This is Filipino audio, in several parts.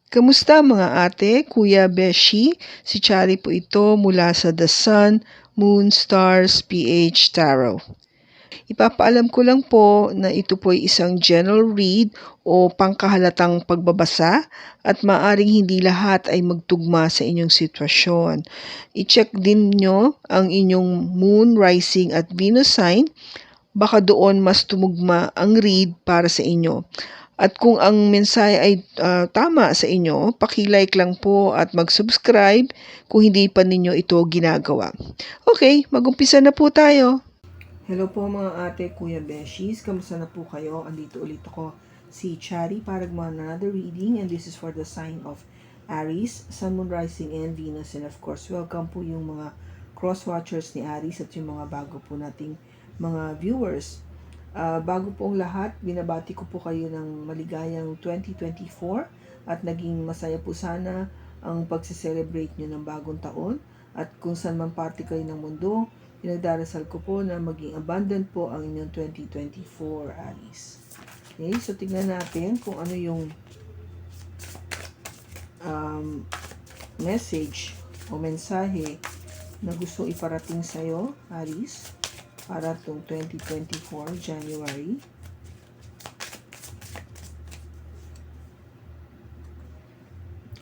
Kamusta mga ate, kuya, beshi? Si Chari po ito mula sa The Sun, Moon, Stars, PH Tarot. Ipapaalam ko lang po na ito po ay isang general read o pangkahalatang pagbabasa at maaring hindi lahat ay magtugma sa inyong sitwasyon. I-check din nyo ang inyong Moon, Rising at Venus sign. Baka doon mas tumugma ang read para sa inyo. At kung ang mensahe ay tama sa inyo, paki-like lang po at mag-subscribe kung hindi pa ninyo ito ginagawa. Okay, mag-umpisa na po tayo. Hello po mga ate, kuya, beshies. Kamusta na po kayo? Andito ulit ako, si Chari, para gumawa ng another reading. And this is for the sign of Aries, Sun, Moon, Rising, and Venus. And of course, welcome po yung mga cross-watchers ni Aries at yung mga bago po nating mga viewers. Bago po ang lahat, binabati ko po kayo ng maligayang 2024 at naging masaya po sana ang pagse-celebrate nyo ng bagong taon. At kung saan man parte kayo ng mundo, pinagdarasal ko po na maging abundant po ang inyong 2024, Aries. Okay, so tignan natin kung ano yung message o mensahe na gusto iparating sa'yo, Aries, para itong 2024, January.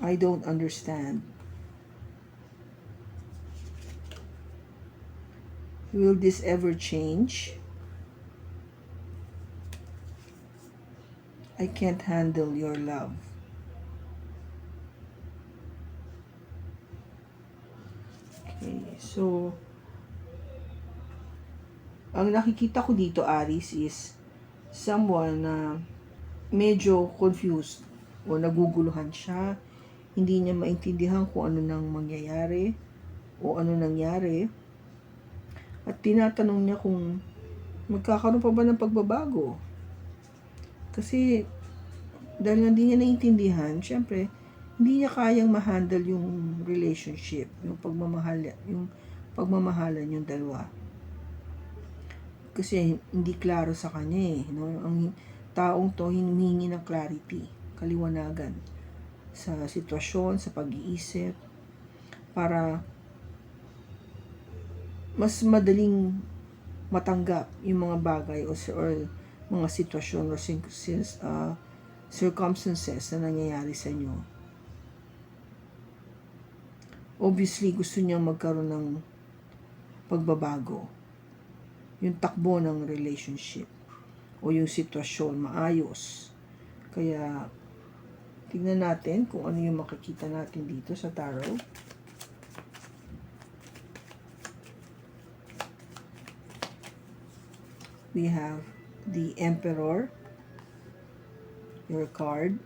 I don't understand. Will this ever change? I can't handle your love. Okay, so ang nakikita ko dito, Aries, is someone na medyo confused o naguguluhan siya. Hindi niya maintindihan kung ano nang mangyayari o ano nangyari. At tinatanong niya kung magkakaroon pa ba ng pagbabago. Kasi dahil hindi niya naiintindihan, syempre, hindi niya kayang ma-handle yung relationship, yung pagmamahalan yung dalawa. Kasi hindi klaro sa kanya no? Ang taong to hinihingi ng clarity, kaliwanagan sa sitwasyon, sa pag-iisip, para mas madaling matanggap yung mga bagay or mga sitwasyon or circumstances na nangyayari sa inyo. Obviously, gusto niya magkaroon ng pagbabago. Yung takbo ng relationship o yung sitwasyon maayos. Kaya tignan natin kung ano yung makikita natin dito sa tarot. We have the Emperor, your card,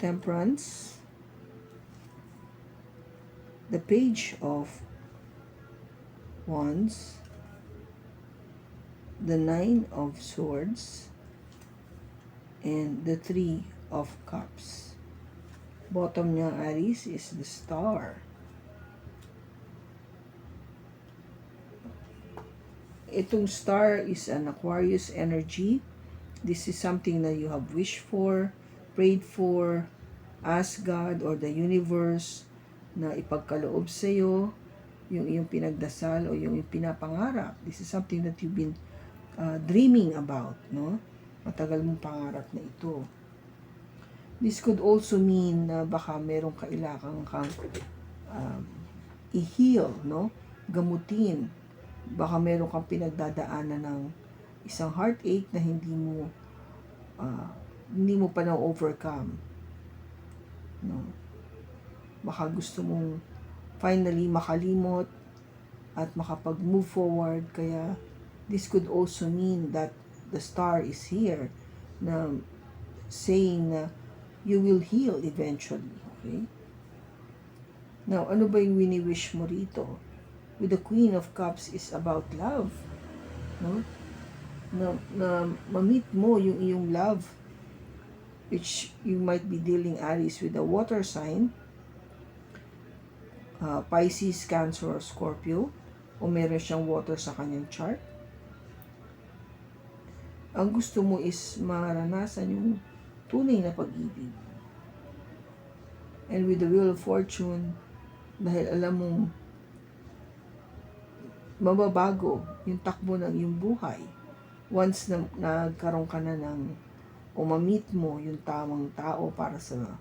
Temperance, the Page of Wands, the Nine of Swords, and the Three of Cups. Bottom niya, Aries, is the Star. Itong Star is an Aquarius energy. This is something that you have wished for, prayed for, asked God or the universe na ipagkaloob sa iyo, yung pinagdasal o yung pinapangarap. This is something that you've been dreaming about, no? Matagal mong pangarap na ito. This could also mean na baka merong kailangan kang i-heal, no? Gamutin. Baka meron kang pinagdadaanan ng isang heartache na hindi mo pa na-overcome, no? Baka gusto mong finally makalimot at makapag-move forward. Kaya this could also mean that the Star is here na saying na you will heal eventually. Okay? Now, ano ba yung wini-wish mo rito? With the Queen of Cups is about love, no? Na ma-meet mo yung iyong love, which you might be dealing, Aries, with a water sign, Pisces, Cancer, or Scorpio, o meron siyang water sa kanyang chart. Ang gusto mo is maranasan yung tunay na pag-ibig. And with the Wheel of Fortune, dahil alam mong mababago yung takbo ng iyong buhay once na nagkaroon ka na ng o ma-meet mo yung tamang tao para sa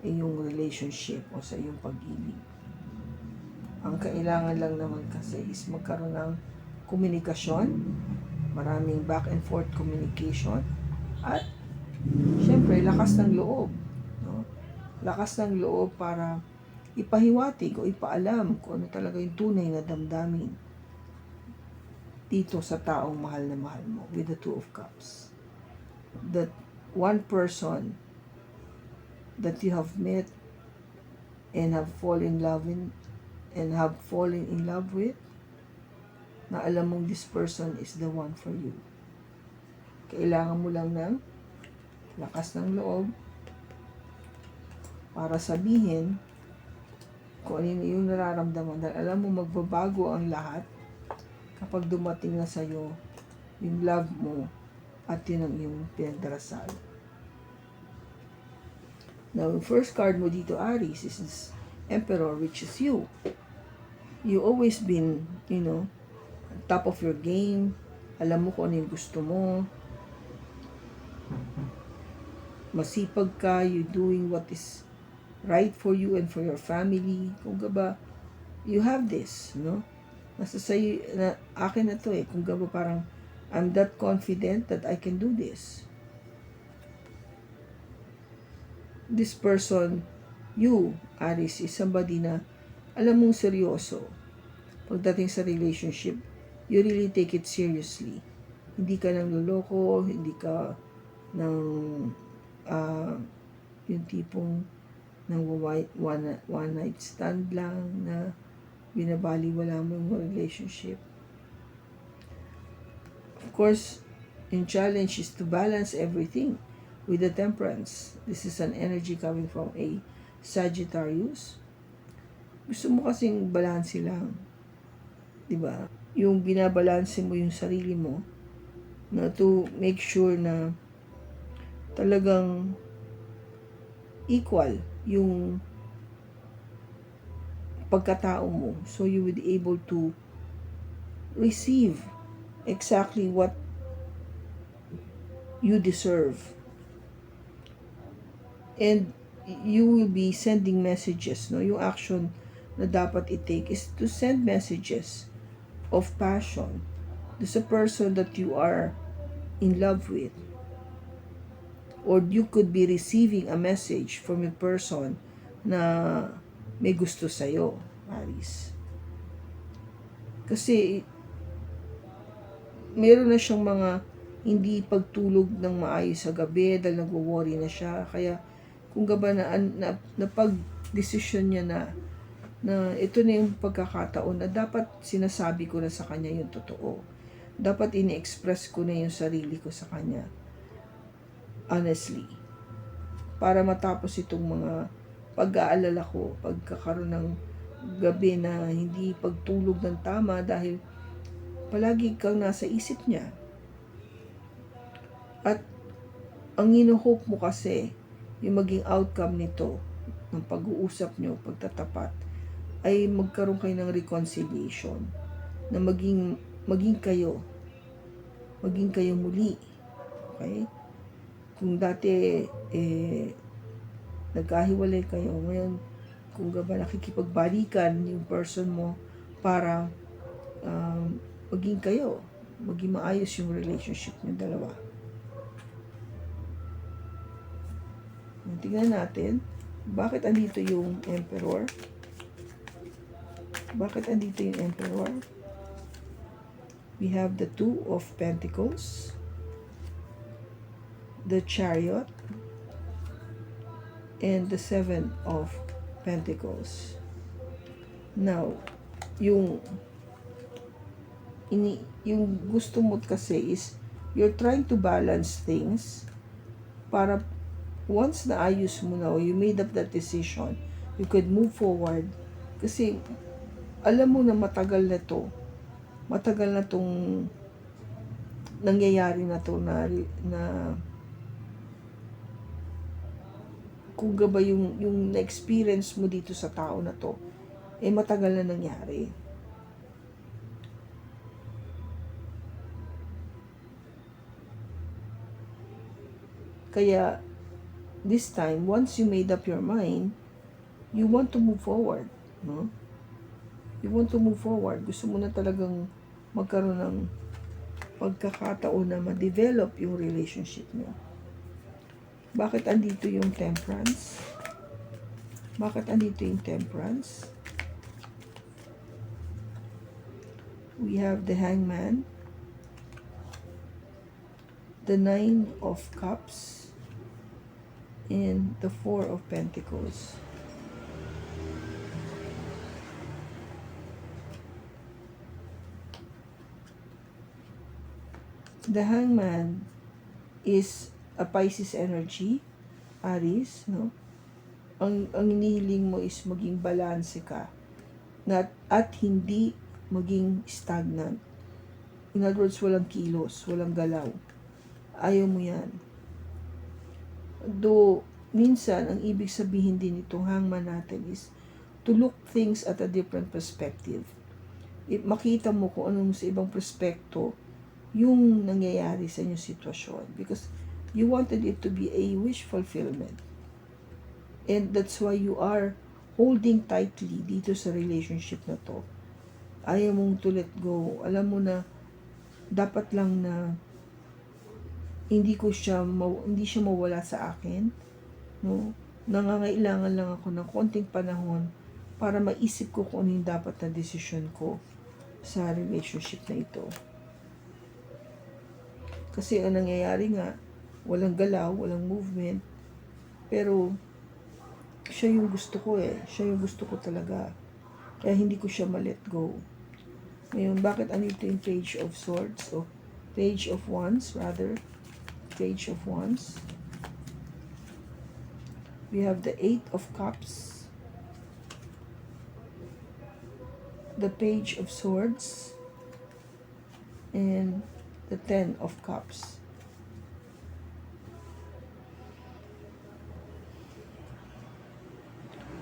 iyong relationship o sa iyong pag-ibig. Ang kailangan lang naman kasi is magkaroon ng komunikasyon, maraming back and forth communication, at syempre lakas ng loob, no? Lakas ng loob para ipahiwatig o ipaalam kung ano talaga yung tunay na damdamin dito sa taong mahal na mahal mo, with the Two of Cups. That one person that you have met and have fallen in love with, na alam mong this person is the one for you. Kailangan mo lang ng lakas ng loob para sabihin kung ano yung nararamdaman, dahil alam mo magbabago ang lahat kapag dumating na sa'yo yung love mo at yun ang iyong pinagdarasal. Now, yung first card mo dito, Aries, is this Emperor, which is you. You always been, top of your game. Alam mo kung ano yung gusto mo. Masipag ka, you doing what is right for you and for your family. Kung ba, you have this, Nasa sa'yo, akin na to kung ba parang, I'm that confident that I can do this. This person, you, Aries, is somebody na alam mong seryoso. Pagdating sa relationship, you really take it seriously. Hindi ka nang loloko, hindi ka nang yung tipong nang one night stand lang na binabaliwala mo yung relationship. Of course, yung challenge is to balance everything with the Temperance. This is an energy coming from a Sagittarius. Gusto mo kasing balanse lang. Diba? Yung binabalanse mo yung sarili mo na to make sure na talagang equal yung pagkatao mo. So you would be able to receive exactly what you deserve. And you will be sending messages, Yung action na dapat i-take is to send messages of passion to a person that you are in love with. Or you could be receiving a message from a person na may gusto sa'yo, Aries. Kasi meron na siyang mga hindi pagtulog ng maayos sa gabi dahil nagwo-worry na siya. Kaya kung gaba na pag-desisyon niya na ito na yung pagkakataon na dapat sinasabi ko na sa kanya yung totoo. Dapat ini-express ko na yung sarili ko sa kanya. Honestly. Para matapos itong mga pag-aalala ko, pagkakaroon ng gabi na hindi pagtulog ng tama dahil palagi kang nasa isip niya. At ang ino-hope mo kasi, yung maging outcome nito, ng pag-uusap nyo, pagtatapat, ay magkaroon kayo ng reconciliation, na maging kayo muli. Okay? Kung dati, nagkahiwalay kayo, ngayon, kung gaba nakikipagbalikan yung person mo para maging kayo, maging maayos yung relationship ng dalawa. Tingnan natin, bakit andito yung Emperor? Bakit andito yung Emperor? We have the Two of Pentacles, the Chariot, and the Seven of Pentacles. Now, yung gusto mo kasi is you're trying to balance things para once naayos mo na o you made up that decision, you could move forward. Kasi alam mo na matagal na tong nangyayari na to na kung ba yung na-experience mo dito sa tao na to, matagal na nangyari. Kaya, this time, once you made up your mind, you want to move forward, no? You want to move forward. Gusto mo na talagang magkaroon ng pagkakataon na ma-develop yung relationship niyo. Bakit andito yung temperance? Bakit andito yung temperance? We have the hangman, the 9 of cups, and the 4 of pentacles. The hangman is a Pisces energy, Aries, no? Ang hinihiling mo is maging balanse ka at hindi maging stagnant. In other words, walang kilos, walang galaw. Ayaw mo yan. Though, minsan, ang ibig sabihin din itong hangman natin is to look things at a different perspective. Makita mo kung anong sa ibang perspekto yung nangyayari sa inyong sitwasyon. Because you wanted it to be a wish fulfillment. And that's why you are holding tightly dito sa relationship na to. Ayaw mong to let go. Alam mo na dapat lang na hindi siya mawala sa akin, no? Nangangailangan lang ako ng konting panahon para maisip ko kung ano yung dapat na desisyon ko sa relationship na ito. Kasi ang nangyayari nga, walang galaw, walang movement, pero siya yung gusto ko siya yung gusto ko talaga. Kaya hindi ko siya ma-let go. Ngayon, bakit andito yung Page of Swords? O Page of Wands, rather. Page of Wands. We have the 8 of Cups. The Page of Swords. And the 10 of Cups.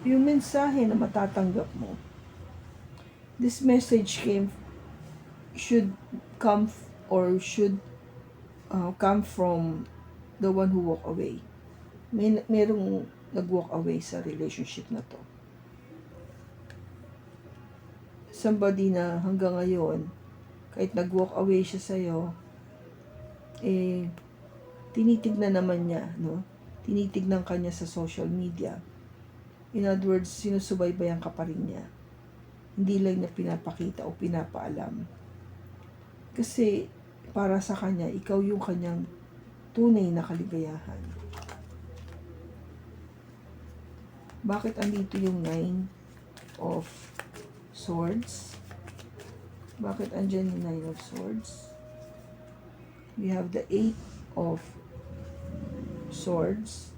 Yung mensahe na matatanggap mo, this message should come from the one who walk away. Merong nag-walk away sa relationship na to. Somebody na hanggang ngayon, kahit nag-walk away siya sa'yo, tinitignan naman niya, no? Tinitignan kanya sa social media. In other words, sinusubaybayan ka pa rin niya. Hindi lang niya pinapakita o pinapaalam. Kasi, para sa kanya, ikaw yung kanyang tunay na kaligayahan. Bakit andito yung 9 of Swords? Bakit andyan yung 9 of Swords? We have the 8 of Swords,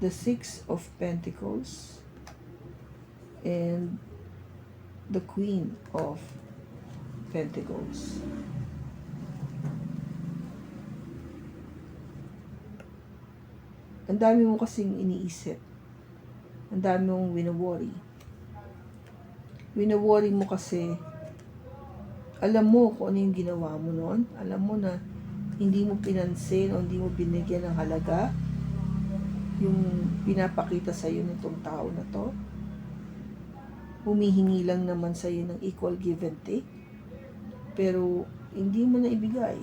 the 6 of Pentacles, and the Queen of Pentacles. Ang dami mo kasing iniisip. Ang dami mong wino-worry. Wino-worry mo kasi alam mo kung ano yung ginawa mo noon. Alam mo na hindi mo pinansin o hindi mo binigyan ng halaga yung pinapakita sa iyo nitong tao na to. Humihingi lang naman sa iyo ng equal give and take, pero hindi mo na ibigay.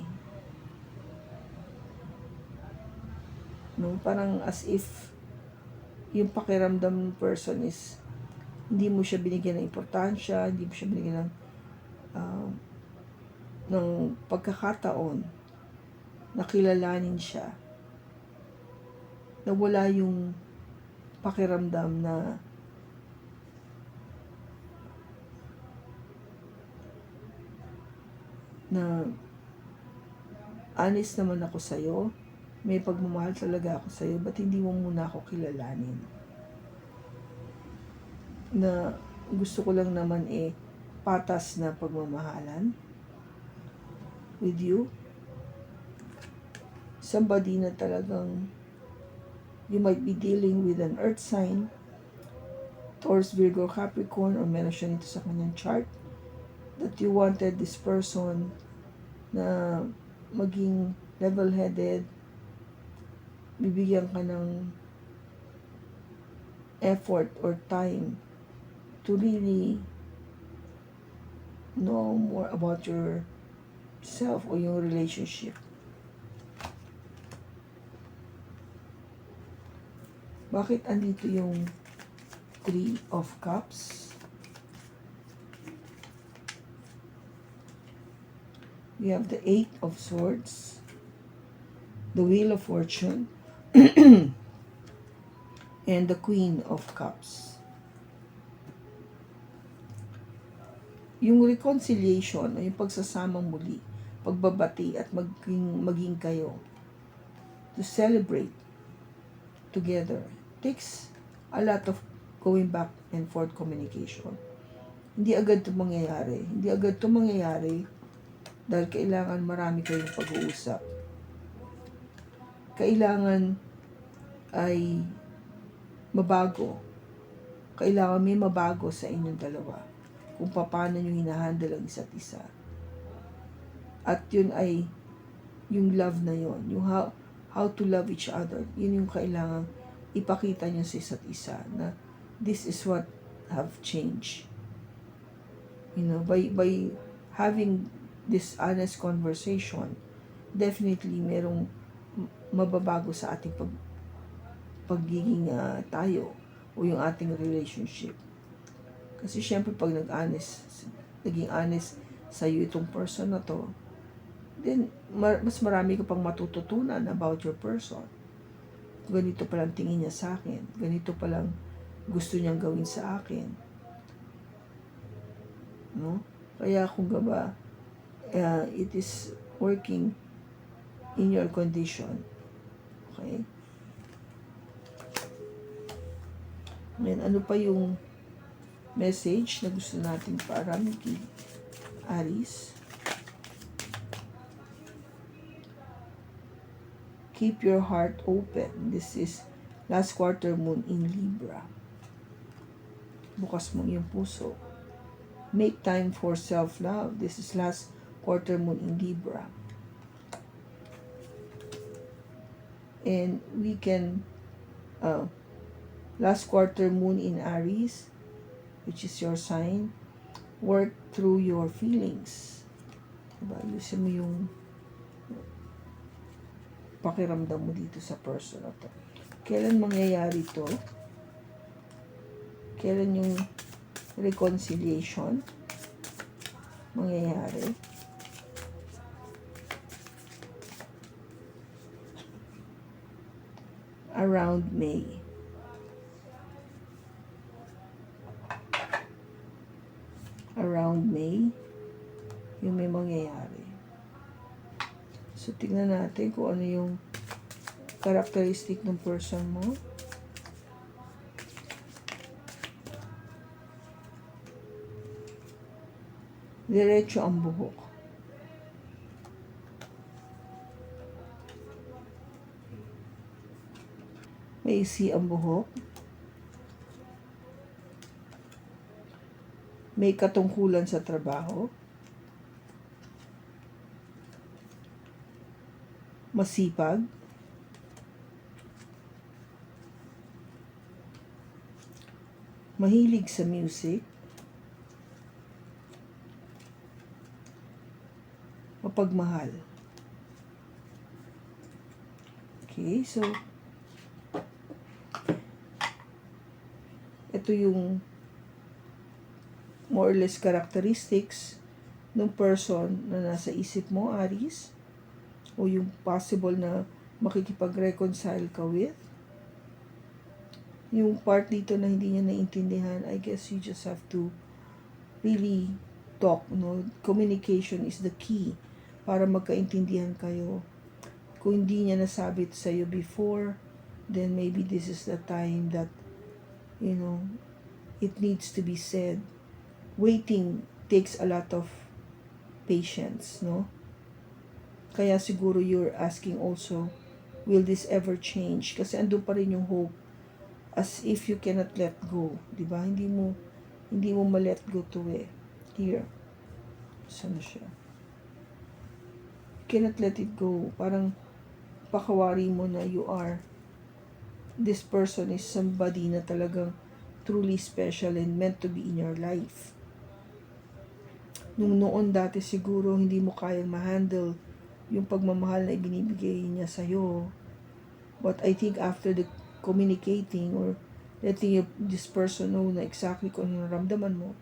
No, parang as if yung pakiramdam ng person is hindi mo siya binigyan ng importansya, hindi mo siya binigyan ng pagkakataon na kilalanin siya. Nawala yung pakiramdam na honest naman ako sa'yo, may pagmamahal talaga ako sa'yo, ba't hindi mo muna ako kilalanin? Na gusto ko lang naman patas na pagmamahalan with you. Somebody na talagang You might be dealing with an earth sign, Taurus, Virgo, Capricorn, or meron siya nito sa kanyang chart, that you wanted this person na maging level-headed, bibigyan ka ng effort or time to really know more about yourself o yung relationship. Bakit andito yung Three of Cups? We have the Eight of Swords, the Wheel of Fortune, and the Queen of Cups. Yung reconciliation, yung pagsasamang muli, pagbabati at maging kayo, to celebrate together, takes a lot of going back and forth communication. Hindi agad ito mangyayari. Hindi agad ito mangyayari dahil kailangan marami kayong pag-uusap. Kailangan ay mabago. Kailangan may mabago sa inyong dalawa kung paano nyo hinahandle ang isa't isa. At yun ay yung love na yun, yung how to love each other. Yun yung kailangan ipakita nyo sa isa't isa na this is what have changed. You know, by having this honest conversation, definitely merong mababago sa ating pagiging tayo o yung ating relationship. Kasi syempre pag naging honest sa'yo itong person na to, then mas marami ka pang matututunan about your person. Ganito palang tingin niya sa akin, ganito palang gusto niyang gawin sa akin. No? Kaya kung gaba, it is working in your condition. Okay? And ano pa yung message na gusto natin para kay Aries? Keep your heart open. This is last quarter moon in Libra. Bukas mo yung puso. Make time for self-love. This is last quarter moon in Libra. And we can, last quarter moon in Aries, which is your sign, work through your feelings. Diba? Ayusin mo yung pakiramdam mo dito sa person na to. Kailan mangyayari to? Kailan yung reconciliation mangyayari? Around May. Around May, yung may mangyayari. So, tignan natin kung ano yung characteristic ng person mo. Diretso ang buhok. Maiksi ang buhok. May katungkulan sa trabaho. Masipag. Mahilig sa music. Mapagmahal. Okay, so ito yung more or less characteristics ng person na nasa isip mo, Aries, o yung possible na makikipag-reconcile ka with. Yung part dito na hindi niya naiintindihan, I guess you just have to really talk, no? Communication is the key para magkaintindihan kayo. Kung hindi niya nasabi ito sa'yo before, then maybe this is the time that, you know, it needs to be said. Waiting takes a lot of patience, no? Kaya siguro you're asking also will this ever change? Kasi andun pa rin yung hope. As if you cannot let go. Diba? Hindi mo ma-let go to eh. Here. Saan siya? You cannot let it go. Parang pakawari mo na this person is somebody na talagang truly special and meant to be in your life. Nung noon dati siguro hindi mo kayang ma-handle yung pagmamahal na ibinibigay niya sa'yo. But I think after the communicating or letting this person know na exactly kung ano naramdaman mo,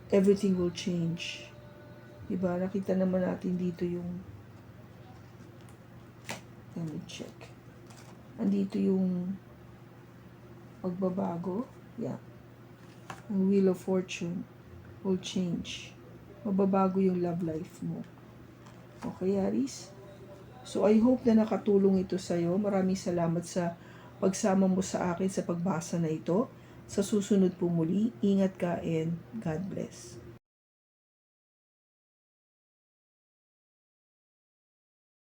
everything will change. Diba? Nakita naman natin dito yung let me check. Andito yung pagbabago. Yeah. Ang Wheel of Fortune will change. Mababago yung love life mo. Okay, Aries? So, I hope na nakatulong ito sa'yo. Maraming salamat sa pagsama mo sa akin sa pagbasa na ito. Sa susunod po muli, ingat ka and God bless.